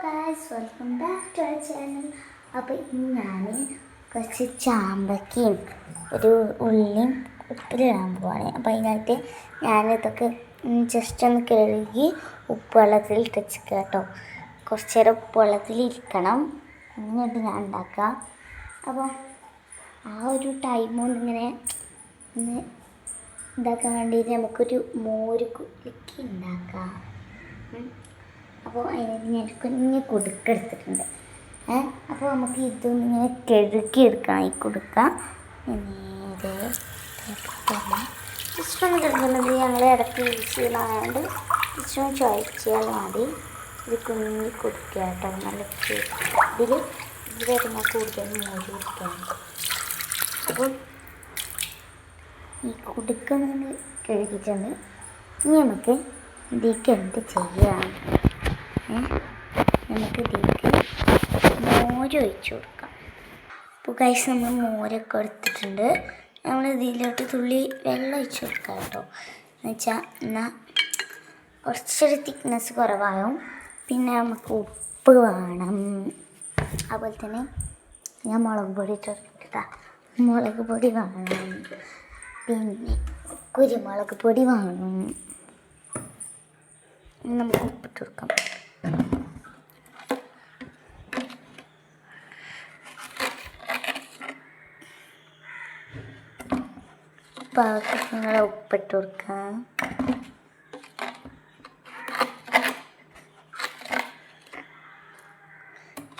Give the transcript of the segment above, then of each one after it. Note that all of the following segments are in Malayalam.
Guys welcome back to our channel. അപ്പോൾ ഇന്ന് ഞാൻ കുറച്ച് ചാമ്പയ്ക്കയും ഒരു ഉള്ളിയും ഉപ്പിലിടാൻ പോവാണ്. അപ്പോൾ അതിനകത്ത് ഞാനിതൊക്കെ ജസ്റ്റ് ഒന്ന് കഴുകി ഉപ്പ് വെള്ളത്തിൽ ഇട്ടിച്ച് കേട്ടോ. കുറച്ച് നേരം ഉപ്പ് വെള്ളത്തിൽ ഇരിക്കണം, അങ്ങനെയായിട്ട് ഞാൻ ഉണ്ടാക്കുക. അപ്പോൾ ആ ഒരു ടൈം കൊണ്ട് ഇങ്ങനെ ഒന്ന് ഇതാക്കാൻ വേണ്ടിയിട്ട് നമുക്കൊരു മോര് കുലുക്കി ഉണ്ടാക്കാം. അപ്പോൾ അതിനകത്ത് ഞാൻ കുഞ്ഞ് കുടുക്കെടുത്തിട്ടുണ്ട്. അപ്പോൾ നമുക്ക് ഇതൊന്നും ഇങ്ങനെ കഴുകിയെടുക്കണം. ഈ കുടുക്ക നേരെ ജസ്റ്റ് ഒന്ന് കഴുകുന്നത് ഞങ്ങൾ ഇടയ്ക്ക് യൂസ് ചെയ്യുന്നതായതുകൊണ്ട് ജസ്റ്റ് ഒന്ന് ചോദിച്ചാൽ മതി. ഇത് കുഞ്ഞ് കുടുക്ക കേട്ടോ, നല്ല ഇതിലായിട്ട് ഞാൻ കൂടുതൽ മോര് കുടിക്കാറുണ്ട്. അപ്പോൾ ഈ കുടുക്ക നമ്മൾ കഴുകിയിട്ടുണ്ട്. ഇനി നമുക്ക് ഇതിലേക്ക് എന്ത് ചെയ്യാം? നമുക്ക് ഇതിലേക്ക് മോര് ഒഴിച്ച് കൊടുക്കാം. അപ്പോൾ ഗൈസ് നമ്മൾ മോരൊക്കെ എടുത്തിട്ടുണ്ട്. നമ്മൾ ഇതിലോട്ട് തുള്ളി വെള്ളം ഒഴിച്ച് കൊടുക്കാം കേട്ടോ. എന്നുവെച്ചാൽ എന്നാൽ കുറച്ചൊരു തിക്നെസ് കുറവാകും. പിന്നെ നമുക്ക് ഉപ്പ് വേണം, അതുപോലെ തന്നെ ഞാൻ മുളക് പൊടി ഇട്ടിട്ടാ. മുളക് പൊടി വേണം, പിന്നെ കുരുമുളക് പൊടി വേണം. നമുക്ക് ഉപ്പിട്ട് കൊടുക്കാം. പാകത്തിനുള്ള ഉപ്പിട്ട് കൊടുക്കാം.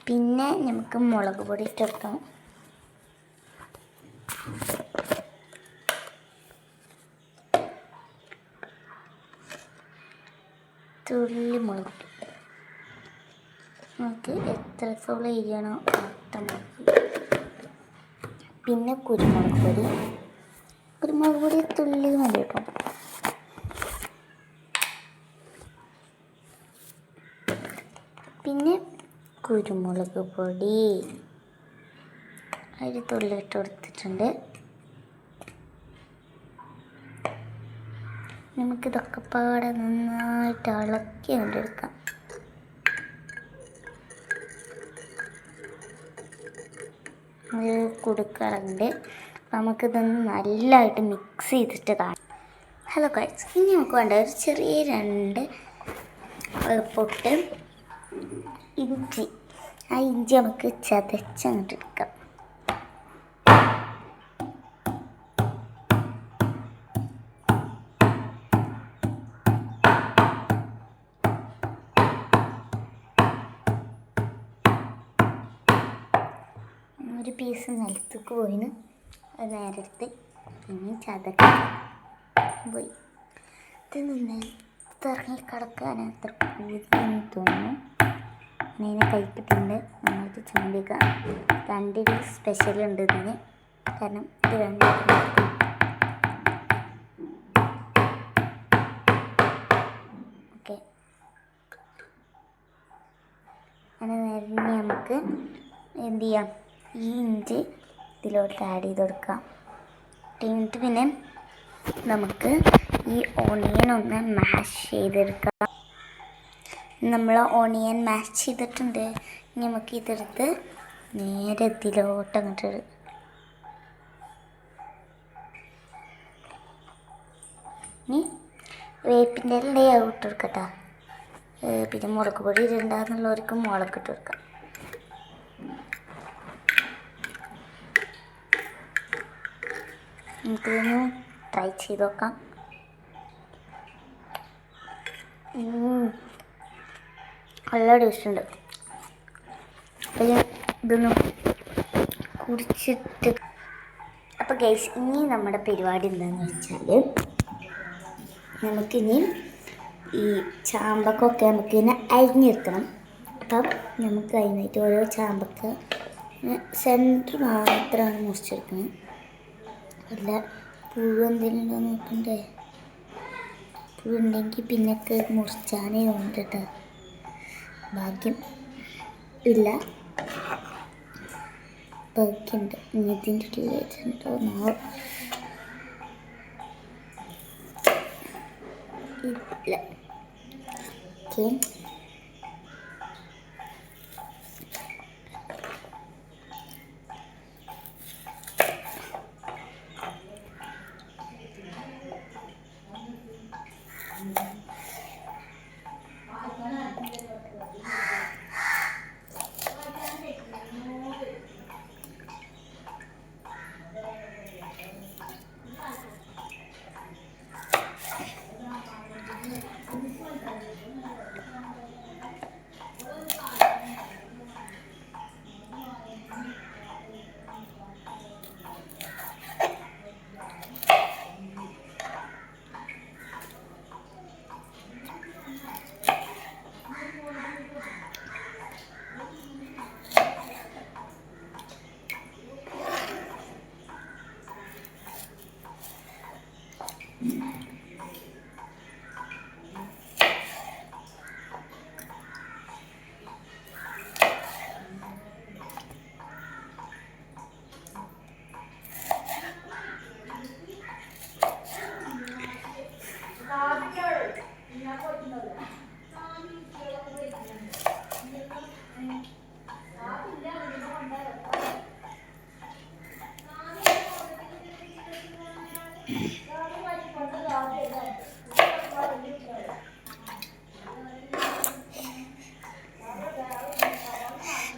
പിന്നെ നമുക്ക് മുളക് പൊടി ഇട്ട് കൊടുക്കാം. തുള്ളി മുളക് പൊടി നമുക്ക് എത്രത്തോളം എരിയണോ അത്ര മുളക്. പിന്നെ കുരുമുളക് പൊടി തുള്ളി മതി കേട്ടോ. പിന്നെ കുരുമുളക് പൊടി ഒരു തുള്ളി ഇട്ട് കൊടുത്തിട്ടുണ്ട്. നമുക്കിതൊക്കെ പാടെ നന്നായിട്ട് ഇളക്കി കൊണ്ടെടുക്കാം. ഒരു കുടുക്കറുണ്ട്. നമുക്കിതൊന്ന് നല്ലതായിട്ട് മിക്സ് ചെയ്തിട്ട് കാണാം. ഹലോ ഗൈസ്, ഇനി നമുക്ക് വേണ്ട ഒരു ചെറിയ 2 പൊട്ട് ഇഞ്ചി. ആ ഇഞ്ചി നമുക്ക് ചതച്ചങ്ങോട്ട് എടുക്കാം. ഒരു പീസ് നിലത്തേക്ക് പോയിന് അത് നേരത്തെ പിന്നെ ചതക്കാൻ പോയി. ഇത് ഇറങ്ങി കിടക്കാൻ അത്ര കൂടുതലെന്ന് തോന്നുന്നു. അതിനെ കഴിച്ചിട്ടുണ്ട്. നന്നായിട്ട് ചൂണ്ടിക്കുക. 2 സ്പെഷ്യൽ ഉണ്ട് ഇതിന്, കാരണം ഇത് 2 ഓക്കെ. അങ്ങനെ നേരെ നമുക്ക് എന്ത് ചെയ്യാം, ഈ ഇഞ്ചി ഇതിലോട്ട് ആഡ് ചെയ്ത് കൊടുക്കാം. എന്നിട്ട് പിന്നെ നമുക്ക് ഈ ഓണിയൻ ഒന്ന് മാഷ് ചെയ്തെടുക്കാം. നമ്മൾ ഓണിയൻ മാഷ് ചെയ്തിട്ടുണ്ട്. ഇനി നമുക്ക് ഇതെടുത്ത് നേരെ ഇതിലോട്ട് അങ്ങോട്ട് ഇനി വേപ്പിൻ്റെ ഇല ഇട്ട് കൊടുക്കട്ടോ. പിന്നെ മുളക് പൊടി ഇടണ്ടെന്നുള്ളവർക്ക് മുളക് ഇട്ട് കൊടുക്കാം. നമുക്കിതൊന്ന് ട്രൈ ചെയ്ത് നോക്കാം. നല്ല ടേസ്റ്റുണ്ട്. അപ്പോൾ ഇതൊന്ന് കുടിച്ചിട്ട് അപ്പോൾ ഗൈസ്, ഇനി നമ്മുടെ പരിപാടി എന്താണെന്ന് വെച്ചാൽ നമുക്കിനി ഈ ചാമ്പക്കൊക്കെ നമുക്കിങ്ങനെ അരിഞ്ഞെടുക്കണം. അപ്പം നമുക്ക് അതിനായിട്ട് ഓരോ ചാമ്പക്ക സെൻറ്റർ മാത്രമാണ് മുറിച്ചെടുക്കുന്നത്. അല്ല പുഴു എന്തെങ്കിലും ഉണ്ടോ നോക്കണ്ടേ. പുഴുണ്ടെങ്കിൽ പിന്നൊക്കെ മുറിച്ചാനേ ഉണ്ട് കേട്ടോ. ഭാഗ്യം ഇല്ല, ഭാഗ്യമുണ്ട്. ഇനി ഇതിൻ്റെ ഉണ്ടോ ഇല്ല. ഓക്കെ,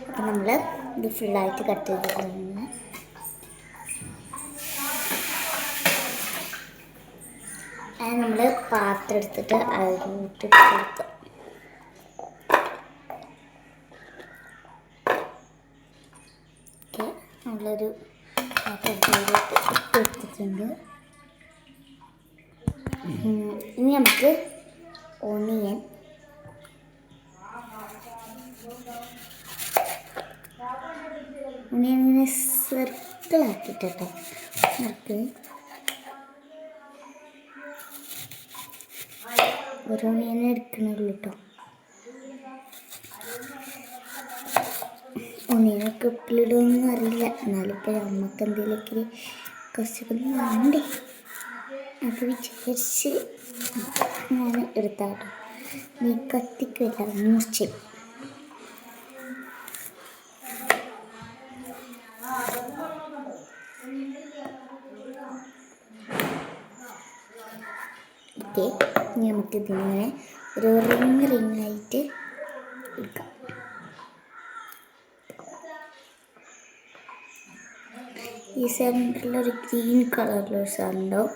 അപ്പം നമ്മൾ ഇത് ഫുള്ളായിട്ട് കട്ട് ചെയ്തിട്ടുണ്ട്. അത് നമ്മൾ പാത്രം എടുത്തിട്ട് അതിലോട്ട് കൊടുക്കുക. ഓക്കെ, നമ്മളൊരു പാത്രത്തിലോട്ട് ഇട്ടെടുത്തിട്ടുണ്ട്. ഇനി നമുക്ക് ഓണിയൻ ഇങ്ങനെ സർക്കിളാക്കിട്ടോ സർക്കിൾ ഒരു ഓണിയനെ എടുക്കണുള്ളൂ കേട്ടോ. ഓണിയനൊക്കെ ഉപ്പിലിടുമെന്ന് അറിയില്ല, എന്നാലും ഇപ്പോൾ നമുക്ക് എന്തെങ്കിലുമൊക്കെ കുറച്ചൊക്കെ വേണ്ടേ അത് വിചാരിച്ച് ഞാൻ എടുത്താട്ടോ. നീ കത്തിക്കില്ല മൂർച്ച. ഓക്കെ, ഇനി നമുക്കിതിങ്ങനെ ഒരു റിങ്ങായിട്ട് എടുക്കാം. ഈ സെൻറ്ററിലൊരു ഗ്രീൻ കളറിലൊരു സാധനമുണ്ടാവും.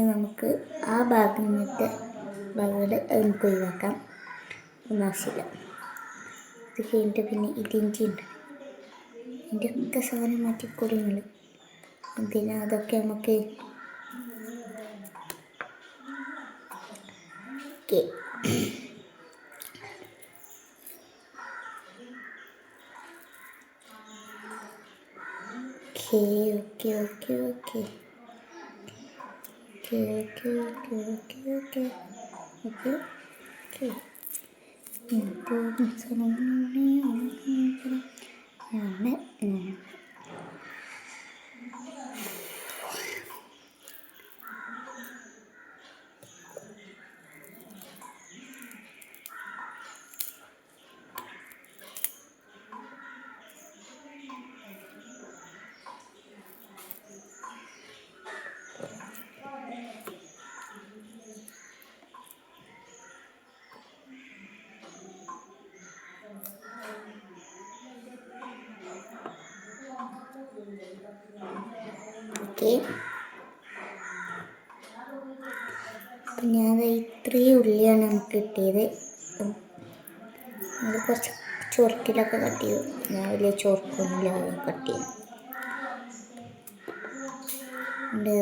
നമുക്ക് ആ ഭാഗത്ത് നമുക്ക് ഒഴിവാക്കാം, ഒന്നും ആവശ്യമില്ല. ഇത് കഴിഞ്ഞിട്ട് പിന്നെ ഇതിൻ്റെ ഉണ്ട്, ഇതിൻ്റെ ഒക്കെ സാധനം മാറ്റിക്കൊടുങ്ങൾ. എന്തിനാ അതൊക്കെ നമുക്ക് okay. Okay okay okay okay okay okay okay okay okay okay okay. അപ്പം ഞാൻ ഇത്രയും ഉള്ളിയാണ് നമുക്ക് കിട്ടിയത്. നമ്മൾ കുറച്ച് ചൊറുക്കിലൊക്കെ കട്ട് ചെയ്തു. ഞാൻ വലിയ ചൊറുക്കൊന്നുമില്ല കട്ട് ചെയ്തു.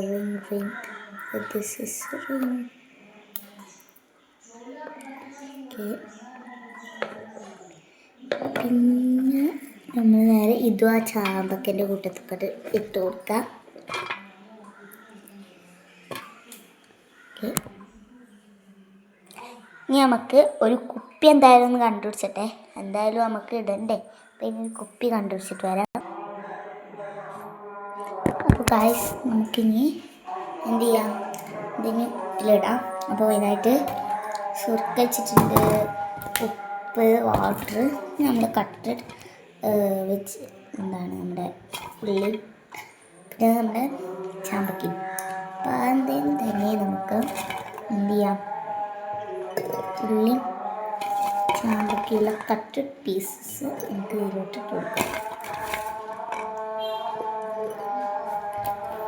Ring this is ring. Okay, പിന്നെ നമ്മൾ നേരെ ഇതും ആ ചാമ്പക്കൻ്റെ കൂട്ടത്തൊക്കെ ഇട്ട് കൊടുക്കാം. ഓക്കെ, ഇനി നമുക്ക് ഒരു കുപ്പി എന്തായാലും ഒന്ന് കണ്ടുപിടിച്ചിട്ടെ, എന്തായാലും നമുക്ക് ഇടണ്ടേ. അപ്പം ഇനി കുപ്പി കണ്ടുപിടിച്ചിട്ട് വരാം. അപ്പോൾ ഗായ്സ്, നമുക്കിനി എന്ത് ചെയ്യാം, ഇതിന് ഇതിലിടാം. അപ്പോൾ ഇതിനായിട്ട് സുർക്ക വെച്ചിട്ടുണ്ട്, ഉപ്പ്, വാട്ടർ, നമ്മൾ കട്ടഡ് വെച്ച് എന്താണ് നമ്മുടെ ഉള്ളി, പിന്നെ നമ്മുടെ ചാമ്പക്കി. അപ്പോൾ അതെന്തെങ്കിലും തന്നെ നമുക്ക് എന്ത് ചെയ്യാം, ഉള്ളി ചാമ്പക്കിയുള്ള കട്ടഡ് പീസസ് നമുക്ക് ഇതിലോട്ട് കൊടുക്കാം.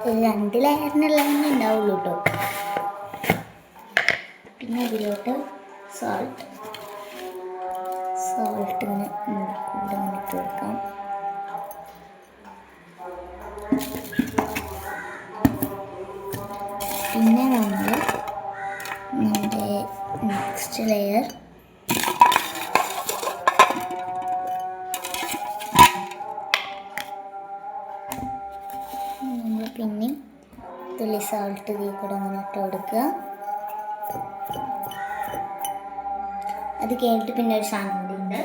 2 ലെയറിനുള്ളതന്നെ ഉണ്ടാവുള്ളൂ കേട്ടോ. പിന്നെ ഇതിലോട്ട് സോൾട്ട് ഇങ്ങനെ കൂടെ ഇങ്ങനെ ഇട്ട് കൊടുക്കാം. പിന്നെ നമ്മുടെ നെക്സ്റ്റ് ലെയർ നമ്മൾ പിന്നെയും തുള്ളി സോൾട്ട് ഇതിൽ കൂടെ അങ്ങനെ ഇട്ട് കൊടുക്കുക. അത് കഴിഞ്ഞിട്ട് പിന്നെ ഒരു സാധനം കൂടി ഉണ്ട്.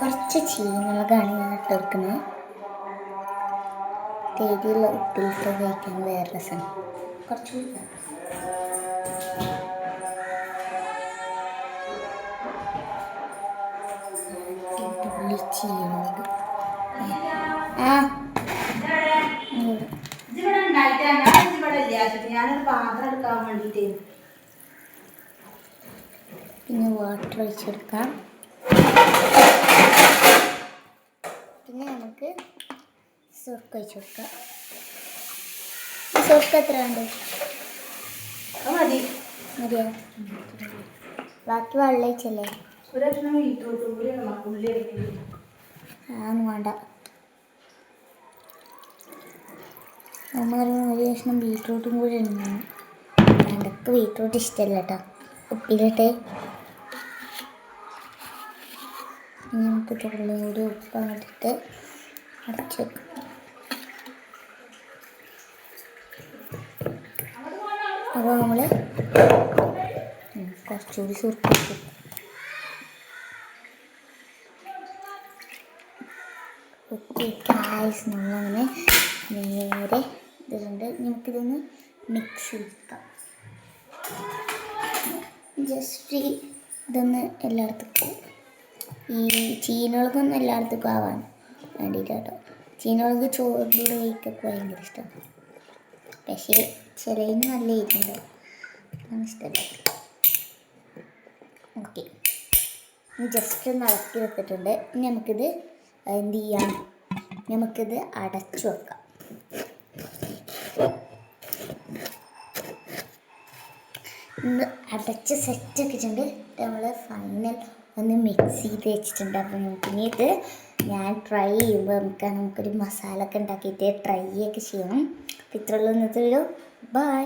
കുറച്ച് ചീനമുളകാണ് ഞാൻ ഇട്ട് കൊടുക്കുന്നത്. നമുക്ക് എരിയുള്ള ഉപ്പിലിട്ട് കഴിക്കാൻ വേറെ രസമാണ്. കുറച്ചുകൂടി ചീനോട് ആ പിന്നെ വാട്ടർ ഒഴിച്ചെടുക്കാം. പിന്നെ നമുക്ക് സുർക്ക ഒഴിച്ചു കൊടുക്കാം. സുർക്ക എത്ര ഉണ്ട്? മതിയോ? ബാക്കി വെള്ളം ഒഴിച്ചല്ലേ? അതൊന്നും വേണ്ട. അമ്മ ഒരു കഷ്ണം ബീറ്റ്റൂട്ടും കൂടി ഉണ്ടാകും. എനിക്ക് ബീറ്റ്റൂട്ട് ഇഷ്ടമല്ല കേട്ടോ. ഉപ്പിലിട്ട് നമുക്ക് തുള്ളിയൊരു ഉപ്പ് അങ്ങോട്ടിട്ട് അടച്ചു വെക്കും. അപ്പോൾ നമ്മൾ കുറച്ചുകൂടി സുർക്കിട്ടു. ഓക്കെ ഗായ്സ്, നമ്മളങ്ങനെ നേരെ ഇതുകൊണ്ട് നമുക്കിതൊന്ന് മിക്സ് ചെയ്തെടുക്കാം. ജസ്റ്റ് ഇതൊന്ന് എല്ലായിടത്തേക്കും ഈ ചീനമുളകൊന്നും എല്ലായിടത്തേക്കും ആവാൻ വേണ്ടിയിട്ട് കേട്ടോ. ചീനമുളക് ചോറിലൂടെ കഴിക്കൊക്കെ ഭയങ്കര ഇഷ്ടമാണ്. പക്ഷേ ചിലതിന് നല്ല എരിവുണ്ട്, അതാണ് ഇഷ്ടമല്ല. ഓക്കെ, ജസ്റ്റ് ഒന്ന് ഇളക്കി വെച്ചിട്ടുണ്ട്. ഇനി നമുക്കിത് എന്ത് ചെയ്യാം? നമുക്കിത് അടച്ചു വെക്കാം. അടച്ച് സെറ്റ് ആക്കിയിട്ടുണ്ട്. നമ്മൾ ഫൈനൽ ഒന്ന് മിക്സ് ചെയ്ത് വെച്ചിട്ടുണ്ട്. അപ്പോൾ നമുക്കിനി ഇത് ഞാൻ ട്രൈ ചെയ്യുമ്പോൾ നമുക്കൊരു മസാല ഒക്കെ ഉണ്ടാക്കിയിട്ട് ട്രൈ ഒക്കെ ചെയ്യണം. ഇത്രയുള്ള ഇന്നത്തെ വീഡിയോ. ബൈ.